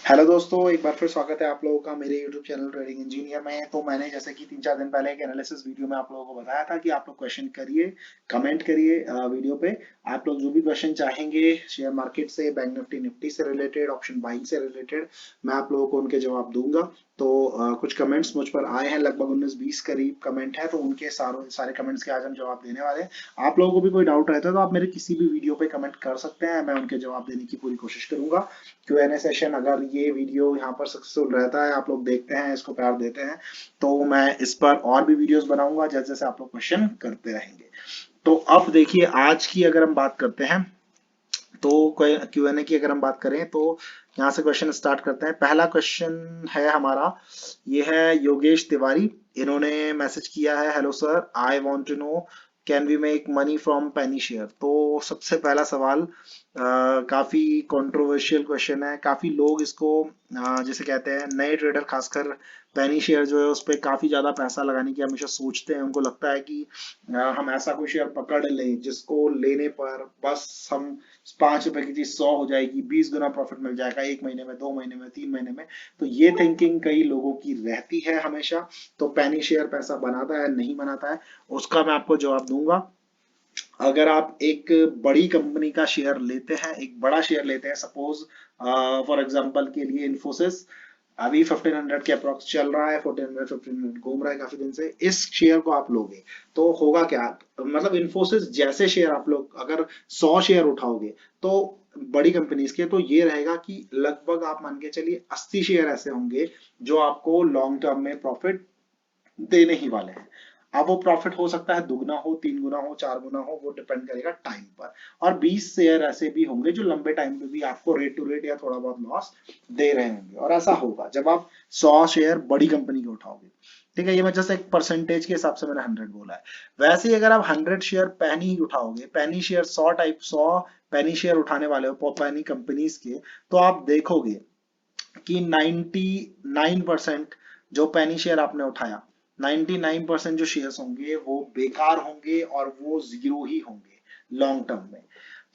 Hello दोस्तों, एक बार फिर स्वागत है आप लोगों का मेरे YouTube चैनल ट्रेडिंग इंजीनियर में। तो मैंने जैसे कि 3-4 दिन पहले एक एनालिसिस वीडियो में आप लोगों को बताया था कि आप लोग क्वेश्चन करिए, कमेंट करिए वीडियो पे। आप लोग जो भी क्वेश्चन चाहेंगे शेयर मार्केट से, बैंक निफ्टी निफ्टी से रिलेटेड, ऑप्शन बाइंग से रिलेटेड, मैं आप लोगों को उनके जवाब दूंगा। तो कुछ कमेंट्स मुझ पर आए हैं, लगभग 19-20 करीब कमेंट है, तो उनके सारे कमेंट्स के आज हम जवाब देने वाले हैं। आप लोगों को भी कोई डाउट रहता है तो आप मेरे किसी भी वीडियो पे कमेंट कर सकते हैं, मैं उनके जवाब देने की पूरी कोशिश करूंगा। Q&A सेशन, अगर ये वीडियो यहाँ पर सक्सेसफुल रहता है, आप लोग देखते हैं, इसको प्यार देते हैं, तो मैं इस पर और भी वीडियोस बनाऊंगा जैसे जैसे आप लोग क्वेश्चन करते रहेंगे। तो अब देखिए, आज की अगर हम बात करते हैं तो Q&A की अगर हम बात करें तो यहाँ से क्वेश्चन स्टार्ट करते हैं। पहला क्वेश्चन है हमारा, ये है योगेश तिवारी। इन्होंने मैसेज किया है, hello sir, I want to know can we make money from penny share. तो सबसे पहला सवाल, काफी कंट्रोवर्शियल क्वेश्चन है। काफी लोग इसको जैसे कहते हैं, नए ट्रेडर खासकर पेनी शेयर जो है उस पर काफी ज्यादा पैसा लगाने की हमेशा सोचते हैं। उनको लगता है कि हम ऐसा कोई शेयर पकड़ लें जिसको लेने पर बस हम 5 रुपए की चीज 100 हो जाएगी, 20 गुना प्रॉफिट मिल जाएगा 1 महीने में, 2 महीने में, 3 महीने में। तो ये थिंकिंग कई लोगों की रहती है हमेशा। तो पेनी शेयर पैसा बनाता है नहीं बनाता है, उसका मैं आपको जवाब दूंगा। अगर आप एक बड़ी कंपनी का शेयर लेते हैं, एक बड़ा शेयर लेते हैं, सपोज फॉर एग्जांपल के लिए इन्फोसिस, अभी 1500 के अप्रोक्स चल रहा है, 1400 घूम रहा है काफी दिन से। इस शेयर को आप लोगे तो होगा क्या, मतलब इन्फोसिस जैसे शेयर आप लोग अगर 100 शेयर उठाओगे तो बड़ी कंपनीज के, तो ये रहेगा कि लगभग आप मान के चलिए 80 शेयर ऐसे होंगे जो आपको लॉन्ग टर्म में प्रॉफिट देने ही वाले हैं। अब वो प्रॉफिट हो सकता है दुगना हो, 3 गुना हो, 4 गुना हो, वो डिपेंड करेगा टाइम पर। और 20 शेयर ऐसे भी होंगे जो लंबे टाइम पे भी आपको रेट टू रेट या थोड़ा बहुत लॉस दे रहे होंगे। और ऐसा होगा जब आप 100 शेयर बड़ी कंपनी के उठाओगे। ठीक है, ये मैं जस्ट एक परसेंटेज के हिसाब से मैंने 100 बोला है। वैसे ही अगर आप 100 शेयर पैनी ही उठाओगे, पैनी शेयर 100 पैनी शेयर उठाने वाले हो पैनी कंपनीज के, तो आप देखोगे कि 99% जो पेनी शेयर आपने उठाया, 99% जो शेयर्स होंगे वो बेकार होंगे और वो जीरो ही होंगे लॉन्ग टर्म में।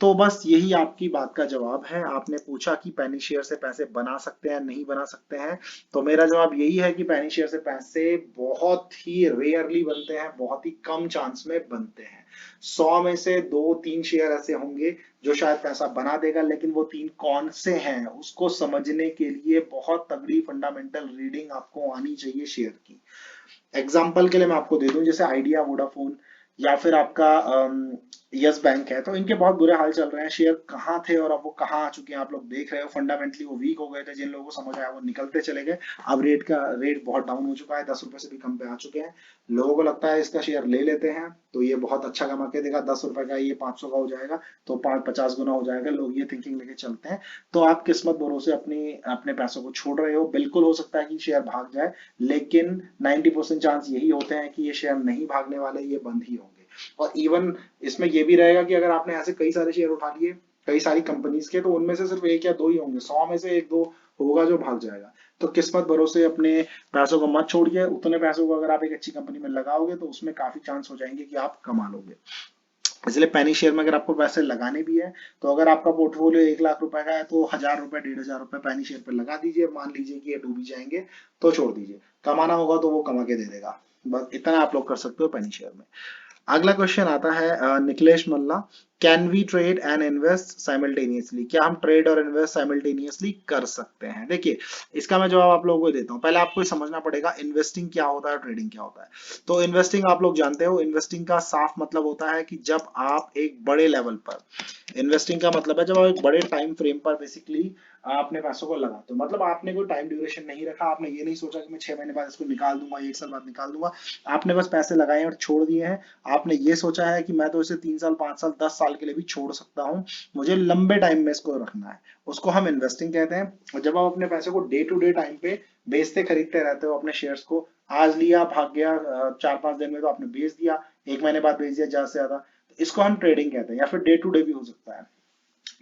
तो बस यही आपकी बात का जवाब है। आपने पूछा कि पेनी शेयर से पैसे बना सकते हैं नहीं बना सकते हैं, तो मेरा जवाब यही है कि पेनी शेयर से पैसे बहुत ही रेयरली बनते हैं, बहुत ही कम चांस में बनते हैं। 100 में से 2-3 शेयर ऐसे होंगे जो शायद पैसा बना देगा, लेकिन वो 3 कौन से हैं उसको समझने के लिए बहुत तगड़ी फंडामेंटल रीडिंग आपको आनी चाहिए शेयर की। एग्जाम्पल के लिए मैं आपको दे दूं, जैसे आइडिया, वोडाफोन या फिर आपका यस बैंक है, तो इनके बहुत बुरे हाल चल रहे हैं। शेयर कहाँ थे और अब वो कहाँ आ चुके हैं आप लोग देख रहे हो। फंडामेंटली वो वीक हो गए थे, जिन लोगों को समझ आया वो निकलते चले गए। अब रेट बहुत डाउन हो चुका है, 10 रुपए से भी कम पे आ चुके हैं। लोगों को लगता है इसका शेयर ले लेते हैं तो ये बहुत अच्छा कमा के देगा, 10 रुपए का ये 500 का हो जाएगा, तो 50 गुना हो जाएगा। लोग ये थिंकिंग लेके चलते हैं। तो आप किस्मत भरोसे अपनी अपने पैसों को छोड़ रहे हो। बिल्कुल हो सकता है कि शेयर भाग जाए, लेकिन 90% चांस यही होते हैं कि ये शेयर नहीं भागने वाले, ये बंद ही होंगे। और इवन इसमें ये भी रहेगा कि अगर आपने ऐसे कई सारे शेयर उठा लिए कई सारी कंपनीज के, तो उनमें से सिर्फ एक या दो ही होंगे, 100 में से एक दो होगा जो भाग जाएगा। तो किस्मत भरोसे अपने पैसों को मत छोड़िए। उतने पैसों को अगर आप एक अच्छी कंपनी में लगाओगे तो उसमें काफी चांस हो जाएंगे कि आप कमा लोगे। इसलिए पेनी शेयर में अगर आपको पैसे लगाने भी है, तो अगर आपका पोर्टफोलियो 1 लाख रुपए का है तो 1000 रुपए 1500 रुपए पेनी शेयर पे लगा दीजिए। मान लीजिए कि ये डूबी जाएंगे तो छोड़ दीजिए, कमाना होगा तो वो कमा के दे देगा। बस इतना आप लोग कर सकते हो पेनी शेयर में। अगला क्वेश्चन आता है Nikhilesh Malla, can we trade and invest simultaneously. क्या हम ट्रेड और इन्वेस्ट साइमल्टेनियसली कर सकते हैं? देखिए, इसका मैं जवाब आप लोगों को देता हूँ। पहले आपको समझना पड़ेगा इन्वेस्टिंग क्या होता है और ट्रेडिंग क्या होता है। तो इन्वेस्टिंग आप लोग जानते हो, इन्वेस्टिंग का साफ मतलब होता है कि जब आप एक बड़े लेवल पर, इन्वेस्टिंग का मतलब है जब आप एक बड़े टाइम फ्रेम पर बेसिकली अपने पैसों को लगाते हो। मतलब आपने कोई टाइम ड्यूरेशन नहीं रखा, आपने ये नहीं सोचा कि मैं 6 महीने बाद इसको निकाल दूंगा, 1 साल बाद निकाल दूंगा। आपने बस पैसे लगाए और छोड़ दिए हैं। आपने ये सोचा है कि मैं तो इसे 3 साल, 5 साल, 10 साल के लिए भी छोड़ सकता हूँ, मुझे लंबे टाइम में इसको रखना है। उसको हम इन्वेस्टिंग कहते हैं। और जब आप अपने पैसे को डे टू डे टाइम पे बेचते खरीदते रहते हो, अपने शेयर्स को आज लिया भाग गया 4-5 दिन में तो आपने बेच दिया, 1 महीने बाद बेच दिया ज्यादा से ज्यादा, तो इसको हम ट्रेडिंग कहते हैं। या फिर डे टू डे भी हो सकता है,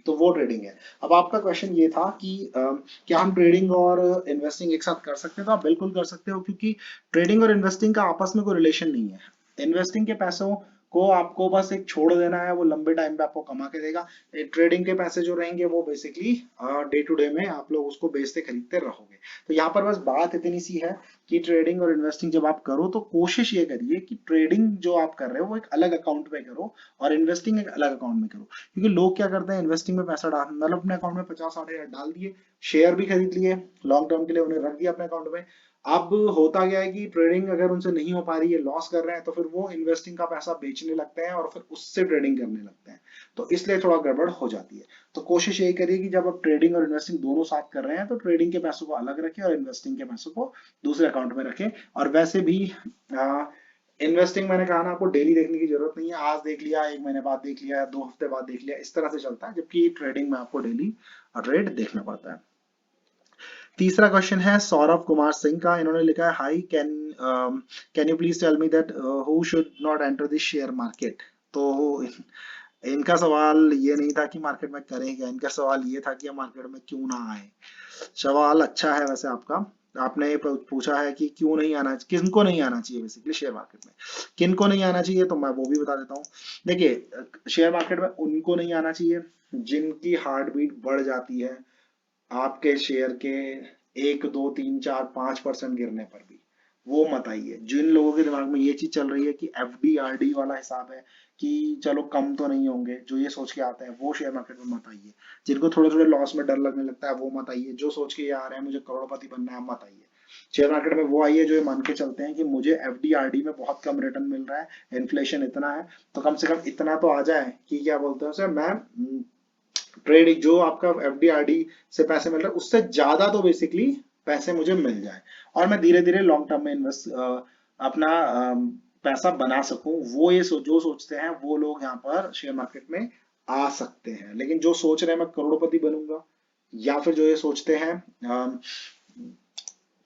तो वो ट्रेडिंग है। अब आपका क्वेश्चन ये था कि क्या हम ट्रेडिंग और इन्वेस्टिंग एक साथ कर सकते हैं? तो आप बिल्कुल कर सकते हो, क्योंकि ट्रेडिंग और इन्वेस्टिंग का आपस में कोई रिलेशन नहीं है। इन्वेस्टिंग के पैसों को आपको बस एक छोड़ देना है, वो लंबे टाइम पे आपको कमा के देगा। ट्रेडिंग के पैसे जो रहेंगे वो बेसिकली डे टू डे में आप लोग उसको बेचते खरीदते रहोगे। तो यहाँ पर बस बात इतनी सी है कि ट्रेडिंग और इन्वेस्टिंग जब आप करो तो कोशिश ये करिए कि ट्रेडिंग जो आप कर रहे हो वो एक अलग अकाउंट में करो और इन्वेस्टिंग एक अलग अकाउंट में करो। क्योंकि लोग क्या करते हैं, इन्वेस्टिंग में पैसा डाल मतलब अपने अकाउंट में 50-60 हजार डाल दिए, शेयर भी खरीद लिए लॉन्ग टर्म के लिए, उन्हें रख दिया अपने अकाउंट में। अब होता गया है कि ट्रेडिंग अगर उनसे नहीं हो पा रही है, लॉस कर रहे हैं, तो फिर वो इन्वेस्टिंग का पैसा बेचने लगते हैं और फिर उससे ट्रेडिंग करने लगते हैं। तो इसलिए थोड़ा गड़बड़ हो जाती है। तो कोशिश यही करिए कि जब आप ट्रेडिंग और इन्वेस्टिंग दोनों साथ कर रहे हैं तो ट्रेडिंग के पैसों को अलग रखें और इन्वेस्टिंग के पैसों को दूसरे अकाउंट में रखें। और वैसे भी इन्वेस्टिंग मैंने कहा ना, आपको डेली देखने की जरूरत नहीं है। आज देख लिया, एक महीने बाद देख लिया, 2 हफ्ते बाद देख लिया, इस तरह से चलता है, जबकि ट्रेडिंग में आपको डेली ट्रेड देखना पड़ता है। तीसरा क्वेश्चन है सौरभ कुमार सिंह का। इन्होंने लिखा है, hi can you please tell me that who should not enter the share market. तो इनका सवाल ये नहीं था कि मार्केट में करें क्या, इनका सवाल ये था कि हम मार्केट में क्यों ना आए। सवाल अच्छा है वैसे आपका। आपने पूछा है कि क्यों नहीं आना, किनको नहीं आना चाहिए बेसिकली शेयर मार्केट में। किनको नहीं आना चाहिए तो मैं वो भी बता देता हूँ। देखिए, शेयर मार्केट में उनको नहीं आना चाहिए जिनकी हार्ट बीट बढ़ जाती है आपके शेयर के 1, 2, 3, 4, 5% गिरने पर भी। वो मत आइए। जिन लोगों के दिमाग में ये चीज चल रही है कि एफडी आरडी वाला हिसाब है कि चलो कम तो नहीं होंगे, जो ये सोच के आते हैं वो शेयर मार्केट में मत आइए। जिनको थोड़े थोड़े लॉस में डर लगने लगता है वो मत आइए। जो सोच के ये आ रहे हैं मुझे करोड़पति बनना है, मत आइए। शेयर मार्केट में वो आइए जो ये मान के चलते हैं कि मुझे एफडी आरडी में बहुत कम रिटर्न मिल रहा है, इन्फ्लेशन इतना है, तो कम से कम इतना तो आ जाए कि क्या बोलते हैं उसे, मैं ट्रेड जो आपका एफडी आरडी से पैसे मिल रहे हैं उससे ज्यादा तो बेसिकली पैसे मुझे मिल जाए और मैं धीरे धीरे लॉन्ग टर्म में इन्वेस्ट अपना पैसा बना सकूं। वो ये जो सोचते हैं वो लोग यहाँ पर शेयर मार्केट में आ सकते हैं। लेकिन जो सोच रहे हैं मैं करोड़पति बनूंगा, या फिर जो ये सोचते हैं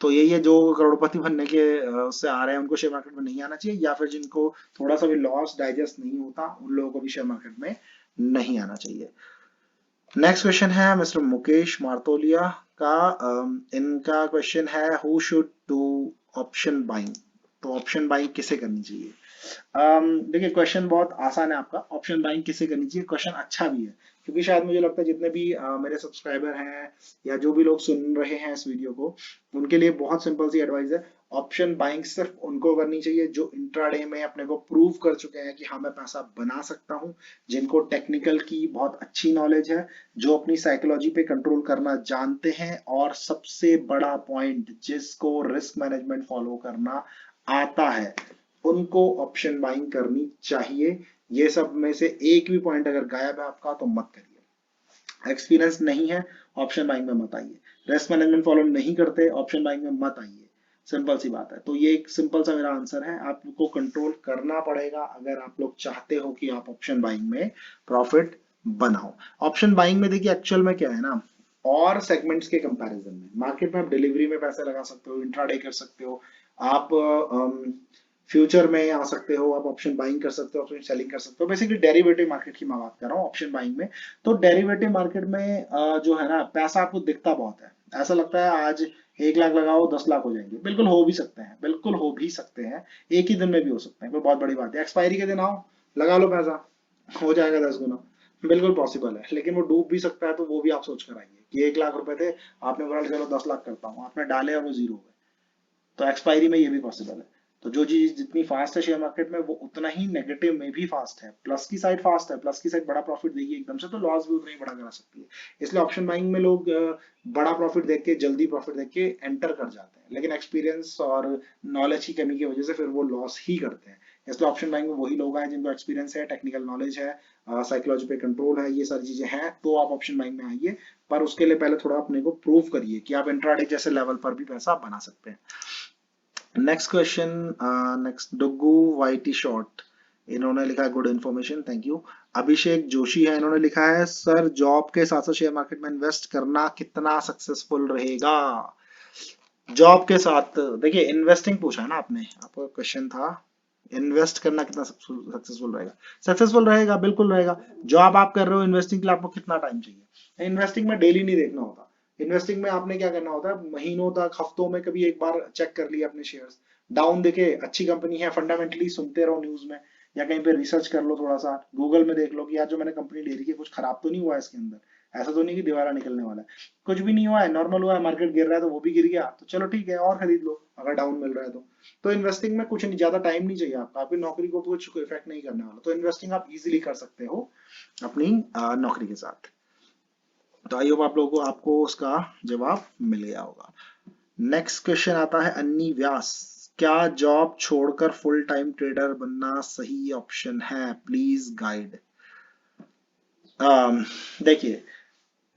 तो यही है, जो करोड़पति बनने के उससे आ रहे हैं उनको शेयर मार्केट में नहीं आना चाहिए, या फिर जिनको थोड़ा सा भी लॉस डाइजेस्ट नहीं होता उन लोगों को भी शेयर मार्केट में नहीं आना चाहिए। नेक्स्ट क्वेश्चन है मिस्टर मुकेश मार्तोलिया का। इनका क्वेश्चन है, who should do option buying. तो ऑप्शन बाइंग किसे करनी चाहिए। देखिए, क्वेश्चन बहुत आसान है आपका। ऑप्शन बाइंग किसे करनी चाहिए, क्वेश्चन अच्छा भी है, क्योंकि शायद मुझे लगता है जितने भी मेरे सब्सक्राइबर हैं या जो भी लोग सुन रहे हैं इस वीडियो को, उनके लिए बहुत सिंपल सी एडवाइस है। ऑप्शन बाइंग सिर्फ उनको करनी चाहिए जो इंट्राडे में अपने को प्रूव कर चुके हैं कि हाँ मैं पैसा बना सकता हूँ, जिनको टेक्निकल की बहुत अच्छी नॉलेज है, जो अपनी साइकोलॉजी पे कंट्रोल करना जानते हैं, और सबसे बड़ा पॉइंट जिसको रिस्क मैनेजमेंट फॉलो करना आता है, उनको ऑप्शन बाइंग करनी चाहिए। ये सब में से एक भी पॉइंट अगर गायब है आपका तो मत करिए। एक्सपीरियंस नहीं है, ऑप्शन बाइंग में मत आइए। रिस्क मैनेजमेंट फॉलो नहीं करते, ऑप्शन बाइंग में मत आइए। सिंपल सी बात है। तो ये एक सिंपल सा मेरा आंसर है। आपको कंट्रोल करना पड़ेगा अगर आप लोग चाहते हो कि आप ऑप्शन बाइंग में प्रॉफिट बनाओ। ऑप्शन बाइंग में देखिए एक्चुअल में क्या है ना, और सेगमेंट्स के कंपैरिजन में मार्केट में आप डिलीवरी में पैसे लगा सकते हो, इंट्राडे कर सकते हो, आप फ्यूचर में आ सकते हो, आप ऑप्शन बाइंग कर सकते हो, ऑप्शन सेलिंग कर सकते हो। बेसिकली डेरिवेटिव मार्केट की मैं बात कर रहा हूँ ऑप्शन बाइंग में। तो डेरिवेटिव मार्केट में जो है ना, पैसा आपको दिखता बहुत है। ऐसा लगता है आज 1 लाख लगाओ 10 लाख हो जाएंगे। बिल्कुल हो भी सकते हैं, बिल्कुल हो भी सकते हैं, एक ही दिन में भी हो सकते हैं, कोई बहुत बड़ी बात है। एक्सपायरी के दिन आओ, लगा लो पैसा, हो जाएगा 10 गुना, बिल्कुल पॉसिबल है। लेकिन वो डूब भी सकता है, तो वो भी आप सोच कर आइए कि 1 लाख रुपए थे, आपने बोला चलो 10 लाख करता हूँ, आपने डाले और वो जीरो हो गए। तो एक्सपायरी में ये भी पॉसिबल है। तो जो चीज जितनी फास्ट है शेयर मार्केट में, वो उतना ही नेगेटिव में भी फास्ट है। प्लस की साइड फास्ट है, प्लस की साइड बड़ा प्रॉफिट देगी एकदम से, तो लॉस भी उतना ही बड़ा करा सकती है। इसलिए ऑप्शन बाइंग में लोग बड़ा प्रॉफिट देख के, जल्दी प्रॉफिट देख के एंटर कर जाते हैं, लेकिन एक्सपीरियंस और नॉलेज की कमी की वजह से फिर वो लॉस ही करते हैं। इसलिए ऑप्शन बाइंग में वही लोग हैं जिनको एक्सपीरियंस है, टेक्निकल नॉलेज है, साइकोलॉजी पे कंट्रोल है, ये सारी चीजें हैं, तो आप ऑप्शन बाइंग में आइए। पर उसके लिए पहले थोड़ा अपने को प्रूव करिए कि आप इंट्राडे जैसे लेवल पर भी पैसा बना सकते हैं। नेक्स्ट क्वेश्चन, नेक्स्ट डुगू वाईटी शॉर्ट। इन्होंने लिखा है, good information, thank you. Abhishek Joshi है, इन्होंने लिखा है, सर जॉब के साथ साथ शेयर मार्केट में इन्वेस्ट करना कितना सक्सेसफुल रहेगा। जॉब के साथ देखिए, इन्वेस्टिंग पूछा है ना आपने, आपका क्वेश्चन था इन्वेस्ट करना कितना सक्सेसफुल रहेगा। सक्सेसफुल रहेगा, बिल्कुल रहेगा। जॉब आप कर रहे हो, इन्वेस्टिंग के लिए आपको कितना टाइम चाहिए। इन्वेस्टिंग में डेली नहीं देखना होता। इन्वेस्टिंग में आपने क्या करना होता है, महीनों तक, हफ्तों में कभी एक बार चेक कर लिया अपने शेयर्स, डाउन देखे, अच्छी कंपनी है, फंडामेंटली सुनते रहो न्यूज में, या कहीं पे रिसर्च कर लो, थोड़ा सा गूगल में देख लो कि यार जो मैंने कंपनी ले रही है कुछ खराब तो नहीं हुआ है इसके अंदर, ऐसा तो नहीं कि दीवारा निकलने वाला है, कुछ भी नहीं हुआ है, नॉर्मल हुआ है, मार्केट गिर रहा है तो वो भी गिर गया तो चलो ठीक है और खरीद लो अगर डाउन मिल रहा है तो इन्वेस्टिंग में कुछ नहीं, ज्यादा टाइम नहीं चाहिए आपका, आपकी नौकरी को कुछ इफेक्ट नहीं करने वाला, तो इन्वेस्टिंग आप इजीली कर सकते हो अपनी नौकरी के साथ। तो आई होप आप लोगों को आपको उसका जवाब मिल गया होगा। नेक्स्ट क्वेश्चन आता है अन्नी व्यास, क्या जॉब छोड़कर फुल टाइम ट्रेडर बनना सही ऑप्शन है, प्लीज गाइड। देखिए,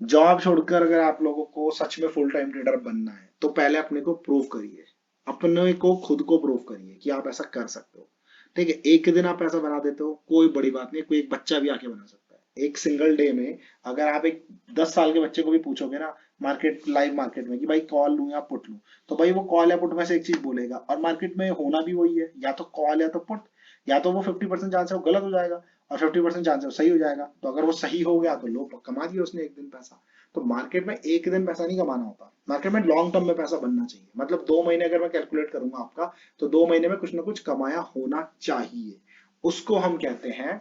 जॉब छोड़कर अगर आप लोगों को सच में फुल टाइम ट्रेडर बनना है तो पहले अपने को प्रूव करिए, अपने को खुद को प्रूव करिए कि आप ऐसा कर सकते हो। ठीक है, एक दिन आप ऐसा बना देते हो कोई बड़ी बात नहीं, कोई एक बच्चा भी आके बना सकता है एक सिंगल डे में। अगर आप एक 10 साल के बच्चे को भी पूछोगे ना मार्केट, लाइव मार्केट में कि भाई कॉल लूं या पुट लूं, तो भाई वो कॉल या पुट में से एक चीज बोलेगा, और मार्केट में होना भी वही है, या तो कॉल या तो पुट, या तो वो 50% चांस है वो गलत हो जाएगा और 50% चांस है वो सही हो जाएगा, तो अगर वो सही हो गया तो लो कमा दिया उसने एक दिन पैसा। तो मार्केट में एक दिन पैसा नहीं कमाना होता, मार्केट में लॉन्ग टर्म में पैसा बनना चाहिए, मतलब 2 महीने अगर मैं कैलकुलेट करूंगा आपका, तो 2 महीने में कुछ ना कुछ कमाया होना चाहिए, उसको हम कहते हैं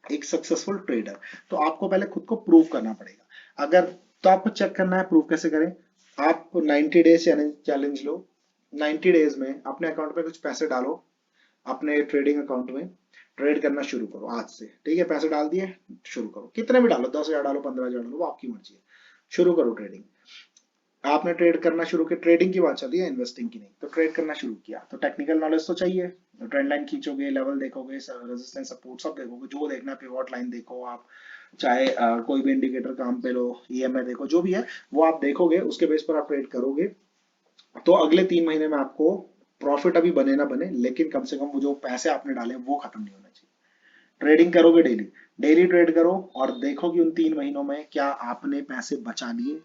एक सक्सेसफुल ट्रेडर। तो आपको पहले खुद को प्रूव करना पड़ेगा। अगर, तो आपको चेक करना है प्रूव कैसे करें, आप 90 डेज चैलेंज लो, 90 डेज में अपने अकाउंट में कुछ पैसे डालो, अपने ट्रेडिंग अकाउंट में ट्रेड करना शुरू करो आज से। ठीक है, पैसे डाल दिए, शुरू करो, कितने भी डालो, 10,000 डालो, 15,000 डालो, वो आपकी मर्जी है, शुरू करो ट्रेडिंग। आपने ट्रेड करना शुरू किया, ट्रेडिंग की बात चल रही है इन्वेस्टिंग की नहीं, तो ट्रेड करना शुरू किया तो टेक्निकल नॉलेज तो चाहिए, ट्रेंड लाइन खींचोगे, लेवल देखोगे, रेजिस्टेंस सपोर्ट सब देखोगे, जो देखना है, पिवट लाइन देखो आप, चाहे कोई भी इंडिकेटर काम पे लो, ईएमए देखो, जो भी है वो आप देखोगे, उसके बेस पर आप ट्रेड करोगे। तो अगले 3 महीने में आपको प्रॉफिट अभी बने ना बने, लेकिन कम से कम वो जो पैसे आपने डाले वो खत्म नहीं होना चाहिए। ट्रेडिंग करोगे डेली, डेली ट्रेड करो और देखो कि उन 3 महीनों में क्या आपने पैसे बचा लिए।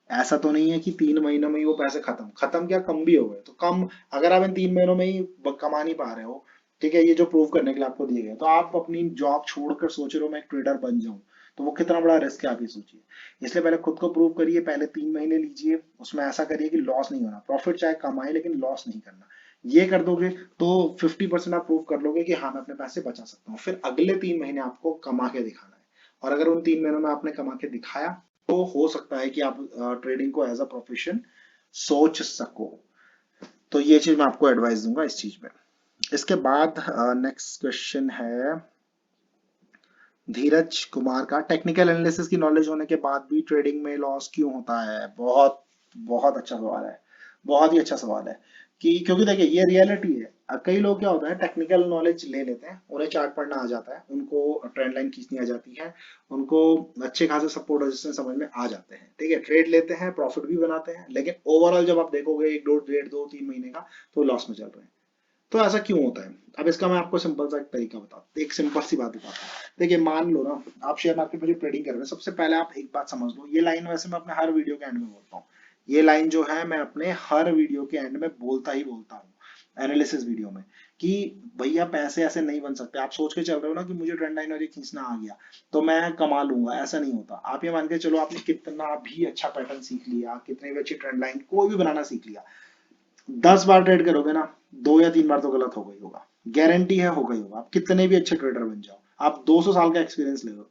ऐसा तो नहीं है कि 3 महीनों में ही वो पैसे खत्म, खत्म क्या कम भी हो गए तो कम, अगर आप इन 3 महीनों में ही कमा नहीं पा रहे हो, ठीक है, ये जो प्रूव करने के लिए आपको दिए गए, तो आप अपनी जॉब छोड़कर सोच रहे हो मैं एक ट्रेडर बन जाऊं, तो वो कितना बड़ा रिस्क है आप ये सोचिए। इसलिए पहले खुद को प्रूव करिए, पहले 3 महीने लीजिए, उसमें ऐसा करिए कि लॉस नहीं होना, प्रॉफिट चाहे कमाए लेकिन लॉस नहीं करना। ये कर दोगे तो 50% आप प्रूव कर लोगे कि हाँ मैं अपने पैसे बचा सकता हूँ, फिर अगले 3 महीने आपको कमा के दिखाना है, और अगर उन 3 महीनों में आपने कमा के दिखाया तो हो सकता है कि आप ट्रेडिंग को एज अ प्रोफेशन सोच सको। तो ये चीज मैं आपको एडवाइस दूंगा इस चीज में। इसके बाद नेक्स्ट क्वेश्चन है धीरज कुमार का, टेक्निकल एनालिसिस की नॉलेज होने के बाद भी ट्रेडिंग में लॉस क्यों होता है। बहुत बहुत अच्छा सवाल है, बहुत ही अच्छा सवाल है, कि क्योंकि देखिए ये रियलिटी है। कई लोग क्या होता है टेक्निकल नॉलेज ले लेते हैं, उन्हें चार्ट पढ़ना आ जाता है, उनको ट्रेंड लाइन खींचनी आ जाती है, उनको अच्छे खासे सपोर्ट रेजिस्टेंस समझ में आ जाते हैं, ठीक है, ट्रेड लेते हैं, प्रॉफिट भी बनाते हैं, लेकिन ओवरऑल जब आप देखोगे एक दो डेढ़ दो 3 महीने का, तो लॉस में चल रहे हैं। तो ऐसा क्यों होता है, अब इसका मैं आपको सिंपल सा एक तरीका बताता हूँ, एक सिंपल सी बात बताता हूँ। देखिए मान लो ना आप शेयर मार्केट में जो ट्रेडिंग कर रहे हैं, सबसे पहले आप एक बात समझ लो, ये लाइन वैसे मैं अपने हर वीडियो के एंड में बोलता हूँ, ये लाइन जो है मैं अपने हर वीडियो के एंड में बोलता ही बोलता हूँ एनालिसिस वीडियो में, कि भैया पैसे ऐसे नहीं बन सकते। आप सोच के चल रहे हो ना कि मुझे ट्रेंड लाइन और ये खींचना आ गया तो मैं कमा लूंगा, ऐसा नहीं होता। आप ये मान के चलो आपने कितना भी अच्छा पैटर्न सीख लिया, कितनी भी अच्छी ट्रेंड लाइन कोई भी बनाना सीख लिया, 10 बार ट्रेड करोगे ना, 2 या 3 बार तो गलत हो गई होगा, गारंटी है हो गई होगा, आप कितने भी अच्छे ट्रेडर बन जाओ, आप 200 साल का एक्सपीरियंस ले लो,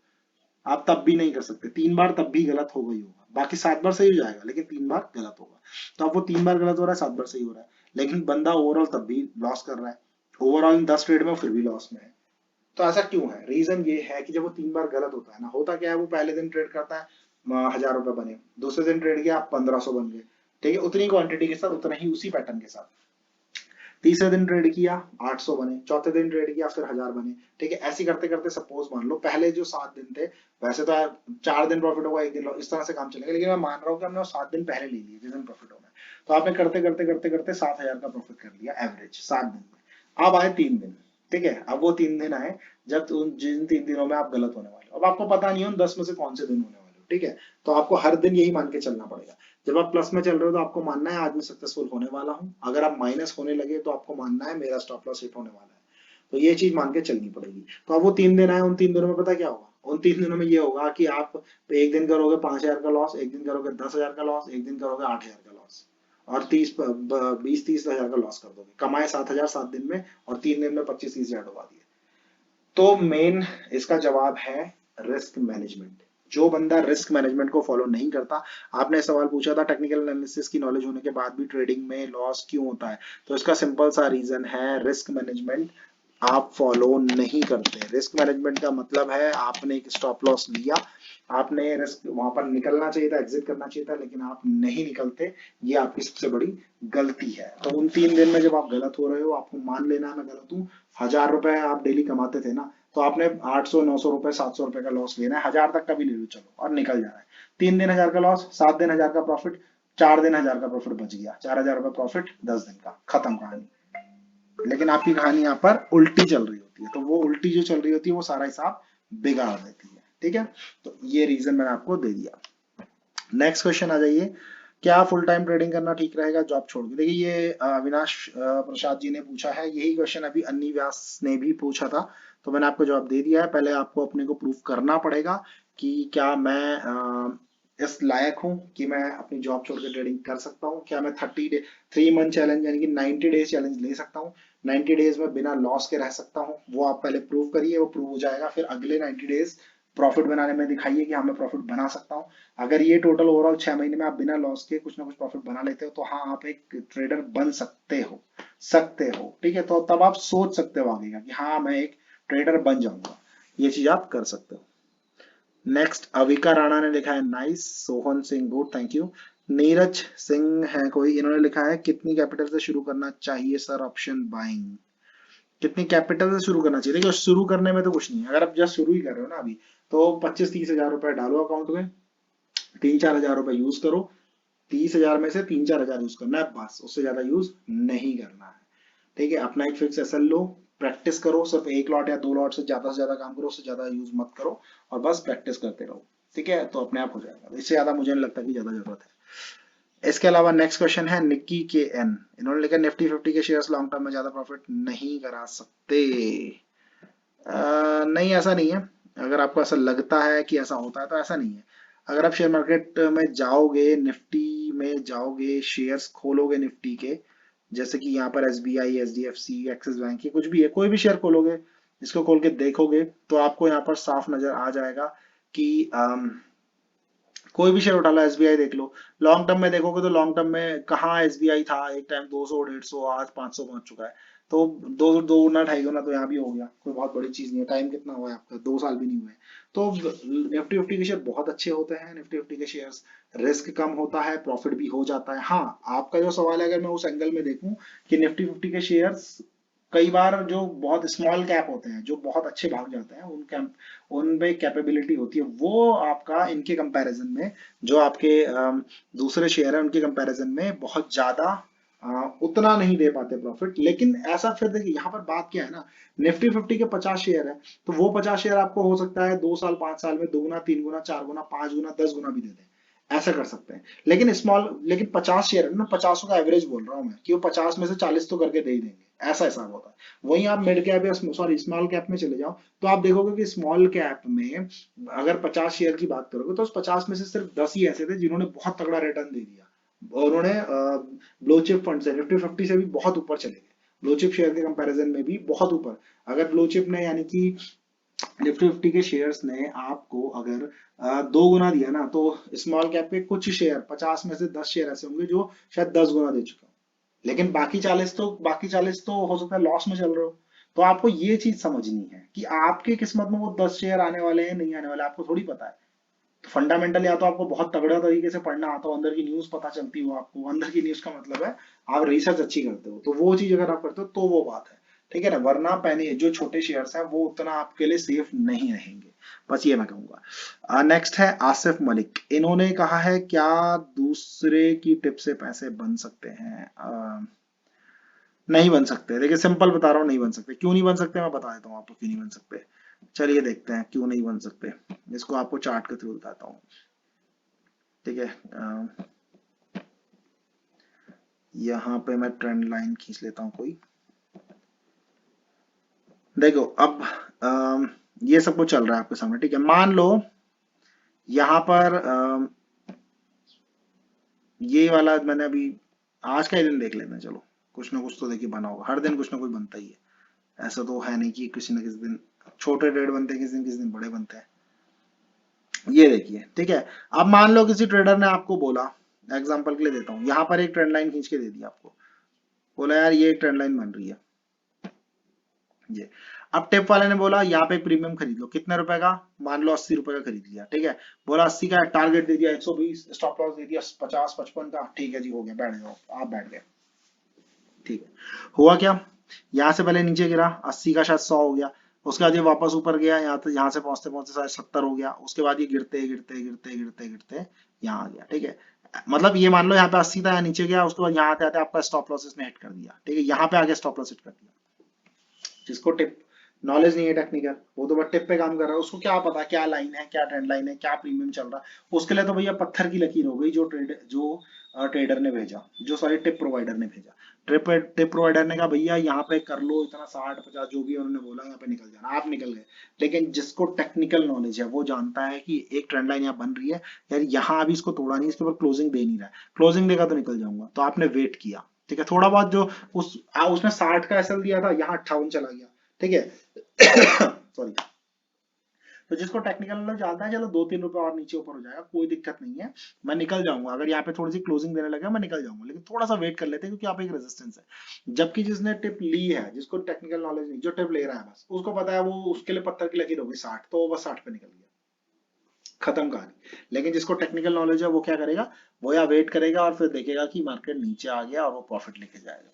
आप तब भी नहीं कर सकते, 3 बार तब भी गलत हो गई होगा, बाकी 7 बार सही हो जाएगा, लेकिन 3 बार गलत होगा। तो आप वो 3 बार गलत हो रहा है, 7 बार सही हो रहा है, लेकिन बंदा ओवरऑल तब भी लॉस कर रहा है, ओवरऑल 10 ट्रेड में फिर भी लॉस में है। तो ऐसा क्यों है, रीजन ये है कि जब वो 3 बार गलत होता है ना, होता क्या है, वो पहले दिन ट्रेड करता है 1,000 रुपए बने, दूसरे दिन ट्रेड किया 1,500 बन गए, ठीक है, उतनी क्वांटिटी के साथ उतना ही उसी पैटर्न के साथ, तीसरे दिन ट्रेड किया 800 बने, चौथे दिन ट्रेड किया फिर 1,000 बने, ठीक है, ऐसे करते करते सपोज मान लो पहले जो 7 दिन थे, वैसे तो 4 दिन प्रॉफिट होगा 1 दिन लॉस, इस तरह से काम चलेगा, लेकिन मैं मान रहा हूँ कि हमने वो 7 दिन पहले ले लिए जिस दिन प्रॉफिट होना है, तो आपने करते करते करते करते 7,000 का प्रॉफिट कर लिया एवरेज 7 दिन में। अब आए 3 दिन, ठीक है, अब वो 3 दिन आए जब जिन 3 दिनों में आप गलत होने वाले हो, अब आपको पता नहीं हो 10 में से कौन से दिन होने वाले हो, ठीक है, तो आपको हर दिन यही मान के चलना पड़ेगा। जब आप प्लस में चल रहे हो तो आपको मानना है आज मैं सक्सेसफुल होने वाला हूं, अगर आप माइनस होने लगे तो आपको मानना है मेरा स्टॉप लॉस हिट होने वाला है, तो ये चीज मान के चलनी पड़ेगी। तो अब वो 3 दिन आए, उन 3 दिनों में पता क्या होगा, उन 3 दिनों में ये होगा कि आप एक दिन करोगे 5,000 का लॉस, एक दिन करोगे 10,000 का लॉस, एक दिन करोगे 8,000 का लॉस, और 20-30 हजार का लॉस कर दोगे, कमाए 7,000 7 दिन में और 3 दिन में 25-30 हजार डुबा दिए। तो मेन इसका जवाब है रिस्क मैनेजमेंट। जो बंदा रिस्क मैनेजमेंट को फॉलो नहीं करता, आपने सवाल पूछा था टेक्निकल एनालिसिस की नॉलेज होने के बाद भी ट्रेडिंग में लॉस क्यों होता है, तो इसका सिंपल सा रीजन है रिस्क मैनेजमेंट आप फॉलो नहीं करते। रिस्क मैनेजमेंट का मतलब है आपने एक स्टॉप लॉस लिया, आपने रिस्क वहां पर निकलना चाहिए था, एग्जिट करना चाहिए था, लेकिन आप नहीं निकलते, ये आपकी सबसे बड़ी गलती है। तो उन 3 दिन में जब आप गलत हो रहे हो, आपको मान लेना मैं गलत हूँ। 1000 रुपए आप डेली कमाते थे ना, तो आपने 800 900 रुपए 700 रुपए का लॉस लेना है, 1000 तक का भी ले लो चलो, और निकल जाना है। 3 दिन 1000 का लॉस, 7 दिन 1000 का प्रॉफिट, 4 दिन 1000 का प्रॉफिट बच गया, 4000 रुपए प्रॉफिट 10 दिन का, खत्म कहानी। लेकिन आपकी कहानी यहाँ पर उल्टी चल रही होती है, तो वो उल्टी जो चल रही होती है वो सारा हिसाब बिगाड़ देती है। ठीक है, तो ये रीजन मैंने आपको दे दिया। नेक्स्ट क्वेश्चन आ जाइए, क्या फुल टाइम ट्रेडिंग करना ठीक रहेगा जॉब छोड़ के? देखिए ये अविनाश प्रसाद जी ने पूछा है, यही क्वेश्चन अभी अन्नी व्यास ने भी पूछा था, तो मैंने आपको जवाब दे दिया है। पहले आपको अपने को प्रूफ करना पड़ेगा कि क्या मैं इस लायक हूँ कि मैं अपनी जॉब छोड़ के ट्रेडिंग कर सकता हूँ, क्या मैं 3 मंथ चैलेंज यानी कि 90 डेज चैलेंज ले सकता हूँ, 90 डेज में बिना लॉस के रह सकता हूँ। वो आप पहले प्रूव करिए, वो प्रूव हो जाएगा, फिर अगले 90 डेज प्रॉफिट बनाने में दिखाइए कि हाँ मैं प्रॉफिट बना सकता हूँ। अगर ये टोटल ओवरऑल 6 महीने में आप बिना लॉस के कुछ ना कुछ प्रॉफिट बना लेते हो, तो हाँ आप एक ट्रेडर बन सकते हो। ठीक है, तो तब आप सोच सकते हो आगे का कि हाँ मैं एक ट्रेडर बन जाऊंगा, ये चीज आप कर सकते हो। नेक्स्ट अविका राणा ने लिखा है nice, Sohan Singh good, thank you. Neeraj Singh है कोई, इन्होंने लिखा है कितनी कैपिटल से शुरू करना चाहिए सर ऑप्शन बाइंग? कितनी कैपिटल से शुरू करना चाहिए? देखिए शुरू करने में तो कुछ नहीं है, अगर आप जस्ट शुरू ही कर रहे हो ना अभी, तो 25-30 हजार रुपए डालो अकाउंट में, 3-4 हजार रुपए यूज करो, 30 हजार में से 3-4 हजार यूज करना है बस, उससे ज्यादा यूज नहीं करना है। ठीक है, अपना एक फिक्स एसएल लो, प्रैक्टिस करो, सिर्फ 1 लॉट या 2 लॉट से ज्यादा काम करो, उससे ज्यादा यूज मत करो, और बस प्रैक्टिस करते रहो। ठीक है, तो अपने आप हो जाएगा, इससे ज्यादा मुझे नहीं लगता कि ज्यादा जरूरत है। इसके अलावा नेक्स्ट क्वेश्चन है निक्की के एन, इन्होंने लिखा निफ्टी 50 के शेयर्स लॉन्ग टर्म में ज्यादा प्रॉफिट नहीं करा सकते। नहीं ऐसा नहीं है, अगर आपको ऐसा लगता है कि ऐसा होता है तो ऐसा नहीं है। अगर आप शेयर मार्केट में जाओगे, निफ्टी में जाओगे, शेयर्स खोलोगे निफ्टी के, जैसे कि यहाँ पर एसबीआई, एचडीएफसी, एक्सिस बैंक की कुछ भी है, कोई भी शेयर खोलोगे, इसको खोल के देखोगे, तो आपको यहाँ पर साफ नजर आ जाएगा कि कोई भी शेयर उठा लो, एसबीआई देख लो, लॉन्ग टर्म में देखोगे तो लॉन्ग टर्म में कहाँ एसबीआई था एक टाइम 200 150, आज 500 पहुंच चुका है। तो दो दो गुना 2.5 गुना तो यहाँ भी हो गया, कोई बहुत बड़ी चीज नहीं है। टाइम कितना हुआ है आपका? 2 साल भी नहीं हुए। तो निफ्टी फिफ्टी के शेयर बहुत अच्छे होते हैं, निफ्टी फिफ्टी के शेयर्स रिस्क कम होता है, प्रॉफिट भी हो जाता है। हाँ, आपका जो सवाल है, अगर मैं उस एंगल में देखूं कि निफ्टी फिफ्टी के शेयर्स कई बार जो बहुत स्मॉल कैप होते हैं, जो बहुत अच्छे भाग जाते हैं, उनमें कैपेबिलिटी होती है, वो आपका इनके कंपैरिजन में, जो आपके दूसरे शेयर है उनके कंपैरिजन में बहुत ज्यादा उतना नहीं दे पाते प्रॉफिट। लेकिन ऐसा फिर देखिए यहाँ पर बात क्या है ना, निफ्टी फिफ्टी के 50 शेयर है, तो वो 50 शेयर आपको हो सकता है 2 साल 5 साल में 2 गुना 3 गुना 4 गुना 5 गुना 10 गुना भी दे दे, ऐसा कर सकते हैं। लेकिन 50 शेयर है ना, 50 का एवरेज बोल रहा हूँ मैं, कि वो 50 में से 40 तो करके दे ही देंगे, ऐसा हिसाब होता है। वहीं आप मिड कैप या सॉरी स्मॉल कैप में चले जाओ, तो आप देखोगे कि स्मॉल कैप में अगर 50 शेयर की बात करोगे, तो उस 50 में से सिर्फ 10 ही ऐसे थे जिन्होंने बहुत तगड़ा रिटर्न दे दिया, और उन्होंने ब्लू चिप फंड से, निफ्टी फिफ्टी से भी बहुत ऊपर चले गए, ब्लू चिप शेयर के कंपैरिजन में भी बहुत ऊपर। अगर ब्लू चिप ने यानी कि निफ्टी फिफ्टी के शेयर्स ने आपको अगर 2 गुना दिया ना, तो स्मॉल कैप के कुछ शेयर 50 में से 10 शेयर ऐसे होंगे जो शायद 10 गुना दे चुके हो, लेकिन बाकी 40 तो हो सकता है लॉस में चल रहे हो। तो आपको ये चीज समझनी है कि आपकी किस्मत में वो 10 शेयर आने वाले हैं नहीं आने वाले, आपको थोड़ी पता है। तो फंडामेंटल या तो आपको बहुत तगड़ा तरीके से पढ़ना आता हो, अंदर की न्यूज पता चलती हो आपको, अंदर की न्यूज का मतलब है आप रिसर्च अच्छी करते हो, तो वो चीज अगर आप करते हो तो वो बात है। ठीक है ना, वरना पहले जो छोटे शेयर्स हैं वो उतना आपके लिए सेफ नहीं रहेंगे, बस ये मैं कहूंगा। नेक्स्ट है आसिफ मलिक, इन्होंने कहा है क्या दूसरे की टिप से पैसे बन सकते हैं? नहीं बन सकते। देखिए सिंपल बता रहा हूँ, नहीं बन सकते। क्यों नहीं बन सकते मैं बता देता हूँ आपको क्यों नहीं बन सकते। चलिए देखते हैं क्यों नहीं बन सकते, इसको आपको चार्ट के थ्रू बताता हूँ। ठीक है, यहाँ पे मैं ट्रेंड लाइन खींच लेता हूँ कोई। देखो अब ये सब कुछ चल रहा है आपके सामने। ठीक है, मान लो यहाँ पर ये वाला मैंने अभी आज का ही दिन देख लेते हैं, चलो कुछ ना कुछ तो देखिए बना होगा, हर दिन कुछ ना कुछ बनता ही है, ऐसा तो है नहीं कि किसी न किसी दिन छोटे ट्रेड बनते हैं किस दिन बड़े बनते हैं। ये देखिए, ठीक है। अब मान लो किसी ट्रेडर ने आपको बोला, एग्जांपल के लिए देता हूँ, यहाँ पर एक ट्रेंड लाइन खींच के दे दी आपको, बोला यार ये एक ट्रेंड लाइन बन रही है ये। अब टिप वाले ने बोला यहाँ पे प्रीमियम खरीद लो, कितने रुपए का, मान लो 80 रुपए का खरीद लिया, ठीक है। बोला 80 का, टारगेट दे दिया 120, स्टॉप लॉस दे दिया 50 55 का, ठीक है जी, हो गया, बैठ जाओ, आप बैठ गए, ठीक है। हुआ क्या, यहाँ से पहले नीचे गिरा, 80 का शायद 100 हो गया, उसके बाद ये वापस ऊपर गया, यहाँ से पहुंचते पहुंचते शायद 70 हो गया, उसके बाद ये गिरते गिरते गिरते गिरते गिरते यहाँ आ गया, ठीक है। मतलब ये मान लो यहाँ पे 80 था, यहाँ नीचे गया, उसके बाद यहाँ आते आते आपका स्टॉप लॉस इसने हिट कर दिया, ठीक है, यहाँ पे आगे स्टॉप लॉस हिट कर दिया। जिसको टिप नॉलेज नहीं है टेक्निकल, वो तो बस टिप पे काम कर रहा है, उसको क्या पता क्या लाइन है, क्या ट्रेंड लाइन है, क्या प्रीमियम चल रहा है, उसके लिए तो भैया पत्थर की लकीर हो गई जो ट्रेडर ने भेजा, जो सॉरी टिप प्रोवाइडर ने भेजा। टिप प्रोवाइडर ने कहा भैया यहाँ पे कर लो इतना 60 50 जो भी उन्होंने बोला, यहाँ पे निकल जाना, आप निकल गए। लेकिन जिसको टेक्निकल नॉलेज है वो जानता है कि एक ट्रेंड लाइन यहाँ बन रही है, यार यहाँ अभी इसको तोड़ा नहीं, इसके ऊपर क्लोजिंग दे नहीं रहा है, क्लोजिंग देगा तो निकल जाऊंगा, तो आपने वेट किया, ठीक है, थोड़ा बहुत जो उसने 60 का एसएल दिया था, यहाँ 58 चला गया, ठीक है। सॉरी। तो जिसको टेक्निकल नॉलेज जानता है, चलो 2 3 रुपए और नीचे ऊपर हो जाएगा, कोई दिक्कत नहीं है, मैं निकल जाऊंगा, अगर यहाँ पे थोड़ी सी क्लोजिंग देने लगा मैं निकल जाऊंगा, लेकिन थोड़ा सा वेट कर लेते हैं क्योंकि यहाँ पे एक रेजिस्टेंस है। जबकि जिसने टिप ली है, जिसको टेक्निकल नॉलेज नहीं, जो टिप ले रहा है बस उसको पता है वो उसके लिए पत्थर की लकीर होगी 60, तो वो बस 60 पे निकल गया, खत्म कहानी। लेकिन जिसको टेक्निकल नॉलेज है वो क्या करेगा, वो या वेट करेगा और फिर देखेगा कि मार्केट नीचे आ गया और वो प्रॉफिट लेके जाएगा।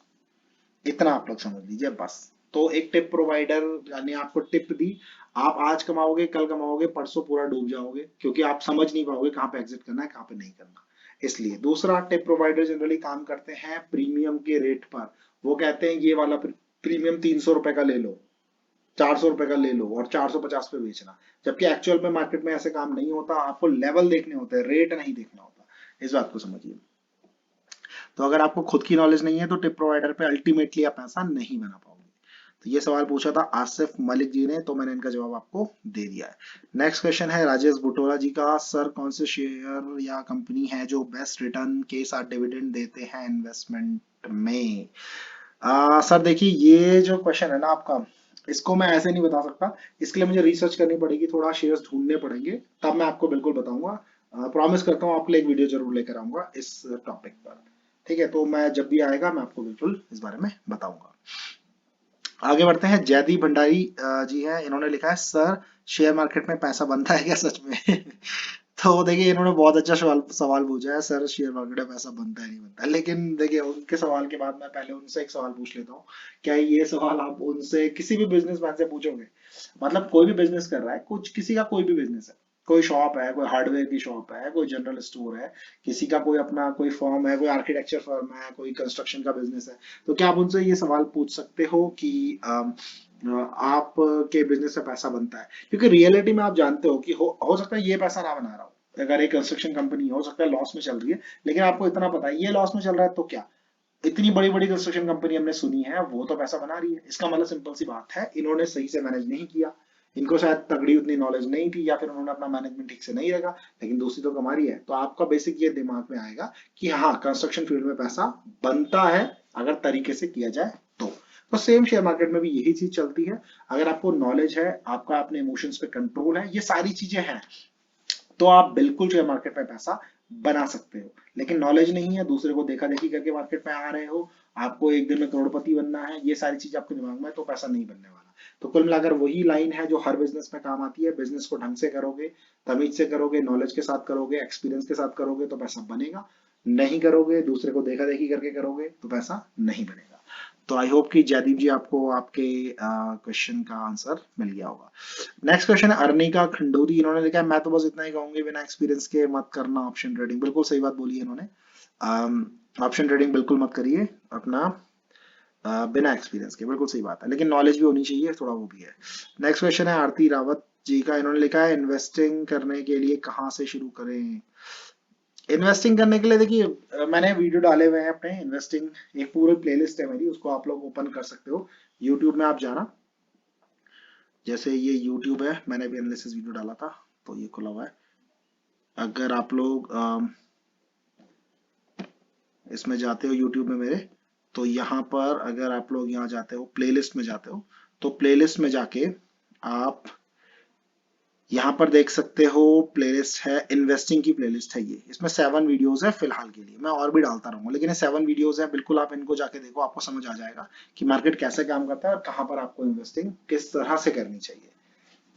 इतना आप लोग समझ लीजिए बस। तो एक टिप प्रोवाइडर यानी आपको टिप दी, आप आज कमाओगे कल कमाओगे, परसों पूरा डूब जाओगे, क्योंकि आप समझ नहीं पाओगे कहाँ पे एग्जिट करना है कहाँ पे नहीं करना। इसलिए दूसरा, टिप प्रोवाइडर जनरली काम करते हैं प्रीमियम के रेट पर। वो कहते हैं ये वाला प्रीमियम 300 रुपए का ले लो, 400 रुपए का ले लो और 450 पे बेचना। जबकि एक्चुअल में मार्केट में ऐसे काम नहीं होता, आपको लेवल देखने होते हैं, रेट नहीं देखना होता। इस बात को समझिए। तो अगर आपको खुद की नॉलेज नहीं है तो टिप प्रोवाइडर पे अल्टीमेटली आप पैसा नहीं बना पाओगे। तो ये सवाल पूछा था आसिफ मलिक जी ने, तो मैंने इनका जवाब आपको दे दिया है। नेक्स्ट क्वेश्चन है राजेश बुटोला जी का, सर कौन से शेयर या कंपनी है जो बेस्ट रिटर्न के साथ डिविडेंड देते हैं इन्वेस्टमेंट में। सर देखिए, ये जो क्वेश्चन है ना आपका, इसको मैं ऐसे नहीं बता सकता, इसके लिए मुझे रिसर्च करनी पड़ेगी, थोड़ा शेयर्स ढूंढने पड़ेंगे, तब मैं आपको बिल्कुल बताऊंगा। प्रॉमिस करता हूँ आपके लिए एक वीडियो जरूर लेकर आऊंगा इस टॉपिक पर। ठीक है, तो मैं जब भी आएगा मैं आपको बिल्कुल इस बारे में बताऊंगा। आगे बढ़ते हैं, जयदीप भंडारी जी हैं, इन्होंने लिखा है सर शेयर मार्केट में पैसा बनता है क्या सच में। तो देखिए, इन्होंने बहुत अच्छा सवाल सवाल पूछा है, सर शेयर मार्केट में पैसा बनता है नहीं बनता है। लेकिन देखिए, उनके सवाल के बाद मैं पहले उनसे एक सवाल पूछ लेता हूँ। क्या ये सवाल आप उनसे किसी भी बिजनेसमैन से पूछोगे, मतलब कोई भी बिजनेस कर रहा है, कुछ किसी का कोई भी बिजनेस है, कोई शॉप है, कोई हार्डवेयर की शॉप है, कोई जनरल स्टोर है, किसी का कोई अपना कोई फर्म है, कोई आर्किटेक्चर फर्म है, कोई कंस्ट्रक्शन का बिजनेस है, तो क्या आप उनसे ये सवाल पूछ सकते हो कि आप के बिजनेस से पैसा बनता है? क्योंकि रियलिटी में आप जानते हो कि हो सकता है ये पैसा ना बना रहा हो, अगर एक कंस्ट्रक्शन कंपनी हो सकता है लॉस में चल रही है, लेकिन आपको इतना पता है ये लॉस में चल रहा है, तो क्या इतनी बड़ी बड़ी कंस्ट्रक्शन कंपनी हमने सुनी है वो तो पैसा बना रही है, इसका मतलब सिंपल सी बात है, इन्होंने सही से मैनेज नहीं किया, इनको शायद तगड़ी उतनी नॉलेज नहीं थी, या फिर उन्होंने अपना मैनेजमेंट ठीक से नहीं रखा, लेकिन दूसरी तो कमा रही है। तो आपका बेसिक ये दिमाग में आएगा कि हाँ, कंस्ट्रक्शन फील्ड में पैसा बनता है अगर तरीके से किया जाए तो सेम शेयर मार्केट में भी यही चीज चलती है। अगर आपको नॉलेज है, आपका अपने इमोशंस पे कंट्रोल है, ये सारी चीजें हैं, तो आप बिल्कुल शेयर मार्केट में पैसा बना सकते हो। लेकिन नॉलेज नहीं है, दूसरे को देखा देखी करके मार्केट में आ रहे हो, आपको एक दिन में करोड़पति बनना है, ये सारी चीज आपके दिमाग में है, तो पैसा नहीं बनने वाला। तो कुल मिलाकर वही लाइन है जो हर बिजनेस में काम आती है, बिजनेस को ढंग से करोगे, तमीज से करोगे, नॉलेज के साथ करोगे, एक्सपीरियंस के साथ करोगे तो पैसा बनेगा, नहीं करोगे, दूसरे को देखा देखी करके करोगे तो पैसा नहीं बनेगा। तो आई होप कि जयदीप जी आपको आपके क्वेश्चन का आंसर मिल गया होगा। नेक्स्ट क्वेश्चन है अर्निका खंडूरी, इन्होंने लिखा है मैं तो बस इतना ही कहूंगी बिना एक्सपीरियंस के मत करना ऑप्शन ट्रेडिंग। बिल्कुल सही बात बोली है इन्होंने, ऑप्शन ट्रेडिंग बिल्कुल मत करिए अपना बिना एक्सपीरियंस के, बिल्कुल सही बात है, लेकिन नॉलेज भी होनी चाहिए, थोड़ा वो भी है। नेक्स्ट क्वेश्चन है आरती रावत जी का, इन्होंने लिखा है इन्वेस्टिंग करने के लिए कहाँ से शुरू करें। इन्वेस्टिंग करने के लिए देखिए, मैंने वीडियो डाले हुए हैं अपने इन्वेस्टिंग, एक पूरी प्लेलिस्ट है मेरी, उसको आप लोग ओपन कर सकते हो, यूट्यूब में आप जाना, जैसे ये यूट्यूब है, मैंने भी एनालिसिस वीडियो डाला था, तो ये खुला हुआ है। अगर आप लोग इसमें जाते हो यूट्यूब में मेरे, तो यहाँ पर अगर आप लोग यहाँ जाते हो प्लेलिस्ट में जाते हो, तो प्लेलिस्ट में जाके आप यहाँ पर देख सकते हो, प्लेलिस्ट है, इन्वेस्टिंग की प्लेलिस्ट है ये, इसमें 7 वीडियोस है फिलहाल के लिए, मैं और भी डालता रहूंगा, लेकिन ये 7 वीडियोस है, बिल्कुल आप इनको जाके देखो, आपको समझ आ जाएगा कि मार्केट कैसे काम करता है और कहाँ पर आपको इन्वेस्टिंग किस तरह से करनी चाहिए।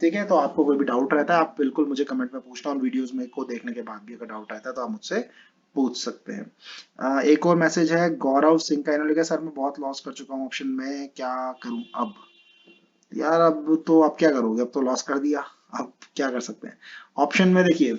ठीक है, तो आपको कोई भी डाउट रहता है आप बिल्कुल मुझे कमेंट में पूछना, और वीडियोस में को देखने के बाद भी अगर डाउट रहता है तो आप मुझसे पूछ सकते हैं। एक और मैसेज है गौरव सिंह का, इन्होंने लिखा सर मैं बहुत लॉस कर चुका हूँ ऑप्शन में, क्या करूं अब? यार अब तो आप क्या करोगे, अब तो लॉस कर दिया, अब क्या कर सकते हैं? ऑप्शन में देखिए,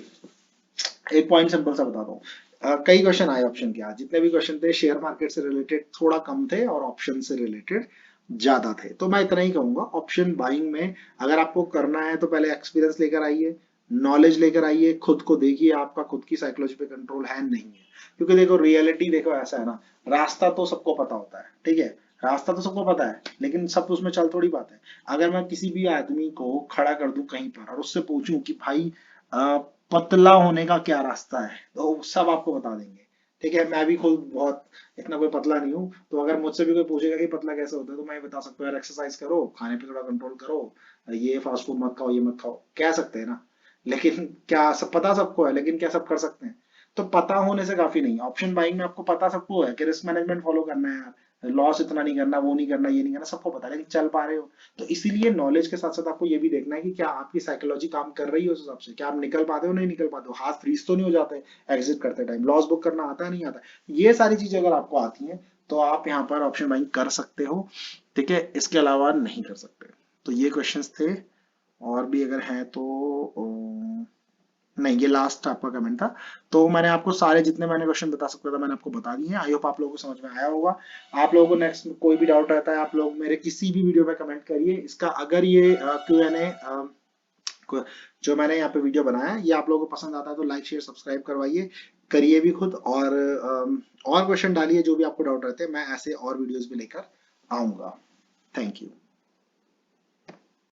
एक पॉइंट सिंपल सा बताता हूँ। कई क्वेश्चन आए ऑप्शन के, आज जितने भी क्वेश्चन थे शेयर मार्केट से रिलेटेड थोड़ा कम थे और ऑप्शन से रिलेटेड ज्यादा थे, तो मैं इतना ही कहूंगा ऑप्शन बाइंग में अगर आपको करना है तो पहले एक्सपीरियंस लेकर आइए, नॉलेज लेकर आइए, खुद को देखिए आपका खुद की साइकोलॉजी पे कंट्रोल है नहीं है, क्योंकि देखो रियलिटी देखो ऐसा है ना, रास्ता तो सबको पता होता है, ठीक है, रास्ता तो सबको पता है, लेकिन सब उसमें चल थोड़ी पाते हैं। अगर मैं किसी भी आदमी को खड़ा कर दूं कहीं पर और उससे पूछूं कि भाई पतला होने का क्या रास्ता है, तो सब आपको बता देंगे। ठीक है, मैं भी खुद बहुत इतना कोई पतला नहीं हूँ, तो अगर मुझसे भी कोई पूछेगा कि पतला कैसे होता है तो मैं ये बता सकता हूँ यार एक्सरसाइज करो, खाने पे थोड़ा कंट्रोल करो, ये फास्ट फूड मत खाओ, ये मत खाओ, कह सकते हैं ना। लेकिन क्या सब पता सबको है, लेकिन क्या सब कर सकते हैं? तो पता होने से काफी नहीं, ऑप्शन बाइंग में आपको पता सबको है कि रिस्क मैनेजमेंट फॉलो करना है यार, लॉस इतना नहीं करना, वो नहीं करना, ये नहीं करना, सबको पता है, लेकिन चल पा रहे हो? तो इसीलिए नॉलेज के साथ साथ आपको ये भी देखना है कि क्या आपकी साइकोलॉजी काम कर रही है उस हिसाब से, क्या आप निकल पाते हो नहीं निकल पाते हो, हाथ फ्रीज तो नहीं हो जाते एग्जिट करते टाइम, लॉस बुक करना आता है नहीं आता। ये सारी चीजें अगर आपको आती हैं तो आप यहाँ पर ऑप्शन बाइंग कर सकते हो। ठीक है, इसके अलावा नहीं कर सकते। तो ये क्वेश्चंस थे, और भी अगर हैं तो नहीं, ये लास्ट आपका कमेंट था। तो मैंने आपको सारे जितने मैंने क्वेश्चन बता सकता था मैंने आपको बता दिए हैं, आई होप आप लोगों को समझ में आया होगा। आप लोगों को नेक्स्ट कोई भी डाउट रहता है आप लोग मेरे किसी भी वीडियो में कमेंट करिए, इसका अगर ये Q&A जो मैंने यहाँ पे वीडियो बनाया है ये आप लोगों को पसंद आता है तो लाइक शेयर सब्सक्राइब करवाइए, करिए भी खुद, और क्वेश्चन डालिए जो भी आपको डाउट रहते हैं, मैं ऐसे और वीडियोस भी लेकर आऊंगा। Thank you.